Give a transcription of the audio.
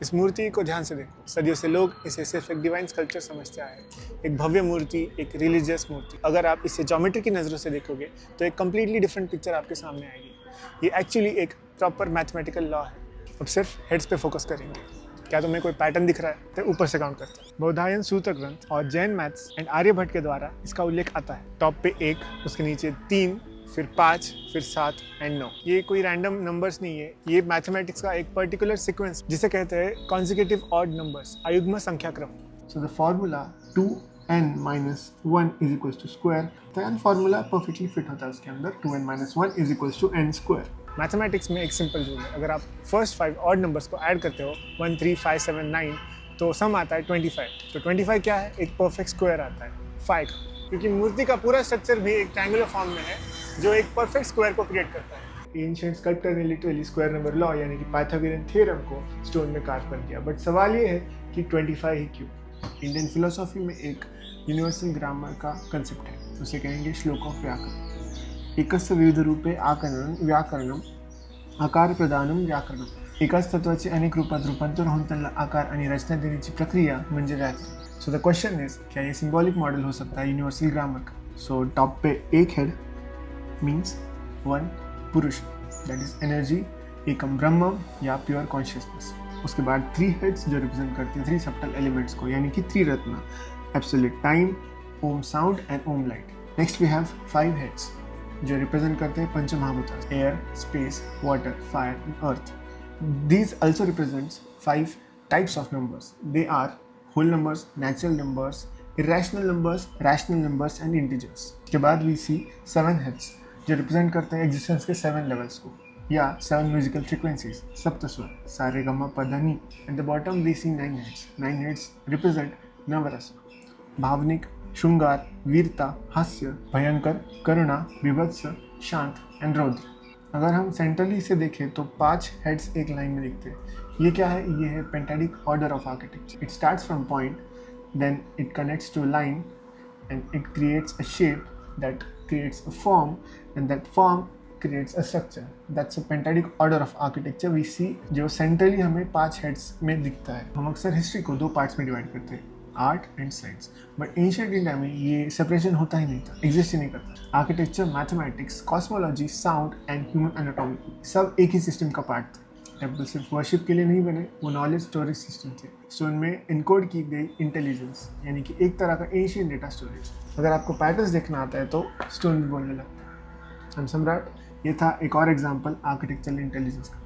इस मूर्ति को ध्यान से देखो, सदियों से लोग इसे सिर्फ एक डिवाइन स्कल्पचर समझते आए हैं, एक भव्य मूर्ति, एक रिलीजियस मूर्ति। अगर आप इसे ज्योमेट्री की नज़रों से देखोगे तो एक कम्प्लीटली डिफरेंट पिक्चर आपके सामने आएगी। ये एक्चुअली एक प्रॉपर मैथमेटिकल लॉ है। अब सिर्फ हेड्स पे फोकस करेंगे। क्या तुम्हें कोई पैटर्न दिख रहा है? तो ऊपर से काउंट करते हैं। बौधायन सूत्र ग्रंथ और जैन मैथ्स एंड आर्यभट्ट के द्वारा इसका उल्लेख आता है। टॉप पे 1, उसके नीचे 3, फिर 5, फिर 7 एंड 9। ये कोई रैंडम नंबर्स नहीं है, ये मैथमेटिक्स का एक पर्टिकुलर सीक्वेंस जिसे कहते हैं कॉन्जिक्यूटिव ऑड नंबर्स, अयुग्म संख्या क्रम। So the formula 2n minus 1 is equals to square, तो n फॉर्मूला परफेक्टली फिट होता है उसके अंदर। 2n minus 1 is equals to n square। Mathematics में एक सिंपल रूल है, अगर आप फर्स्ट 5 ऑड नंबर्स को ऐड करते हो 1, 3, 5, 7, 9 तो सम आता है 25। तो 25 क्या है? एक परफेक्ट स्क्वायर आता है 5 का, क्योंकि मूर्ति का पूरा स्ट्रक्चर भी एक ट्रायंगुलर फॉर्म में है जो एक परफेक्ट स्क्वायर को क्रिएट करता है। एंशिएंट स्कल्प्टर ने लिटरली स्क्वायर नंबर लॉ यानी कि पाइथागोरियन थ्योरम को स्टोन में कार्व कर दिया। बट सवाल ये है कि 25 ही क्यों? इंडियन फिलोसॉफी में एक यूनिवर्सल ग्रामर का कंसेप्ट है, उसे कहेंगे श्लोक ऑफ व्याकरण। एकस्य विविध रूपे आकरणं व्याकरणम आकार प्रदानम व्याकरणम। एकाच तत्वाचे अनेक रूपात रूपांतर होऊन त्यांना आकार आणि रचना देण्याची प्रक्रिया म्हणजे व्याकरण। सो द क्वेश्चन इज, क्या ये सिंबॉलिक मॉडल हो सकता है यूनिवर्सल ग्रामर का? सो टॉप पे एक हेड मीन्स 1 पुरुष, दैट इज एनर्जी, एकम ब्रह्मम या प्योर कॉन्शियसनेस। उसके बाद 3 हेड्स जो रिप्रेजेंट करते हैं 3 सब्टल एलिमेंट्स को, यानी कि 3 रत्न, absolute time, Om sound and Om light. Next we have 5 heads जो रिप्रेजेंट करते हैं पंच महाभूत, air, space, water, fire and earth. These also represents 5 types of numbers. They are whole numbers, natural numbers, irrational numbers, rational numbers and integers. के बाद we see 7 heads जो represent करते हैं existence के 7 levels को, या 7 musical frequencies, सप्तस्वर, सा रे ग म प ध नि। At the bottom we see 9 heads. 9 heads represent नवरस, भावनिक, शृंगार, वीरता, हास्य, भयंकर, करुणा, विभत्स, शांत एंड रौद्र। अगर हम सेंट्रली इसे देखें तो 5 हेड्स एक लाइन में दिखते हैं। ये क्या है? ये है pentadic order of architecture. It starts from point, then it connects to line and it creates a shape that creates a form and that form creates a structure. That's a pentadic order of architecture we see, जो centrally हमें 5 heads में दिखता है। हम अक्सर history को 2 parts में divide करते हैं, art and science, but ancient India में ये सेपरेशन होता ही नहीं था, एग्जिस्ट ही नहीं करता। Architecture, mathematics, cosmology, sound and human anatomy सब एक ही सिस्टम का पार्ट थे। टेम्पल सिर्फ वर्शिप के लिए नहीं बने, वो नॉलेज स्टोरेज सिस्टम थे। सो इनमें इनकोड की गई इंटेलिजेंस, यानी कि एक तरह का एंशिएंट डेटा स्टोरेज। अगर आपको पैटर्न्स देखना आता है तो स्टोन भी बोलने लगता है। सम्राट, ये था एक और एग्जाम्पल आर्किटेक्चरल इंटेलिजेंस का।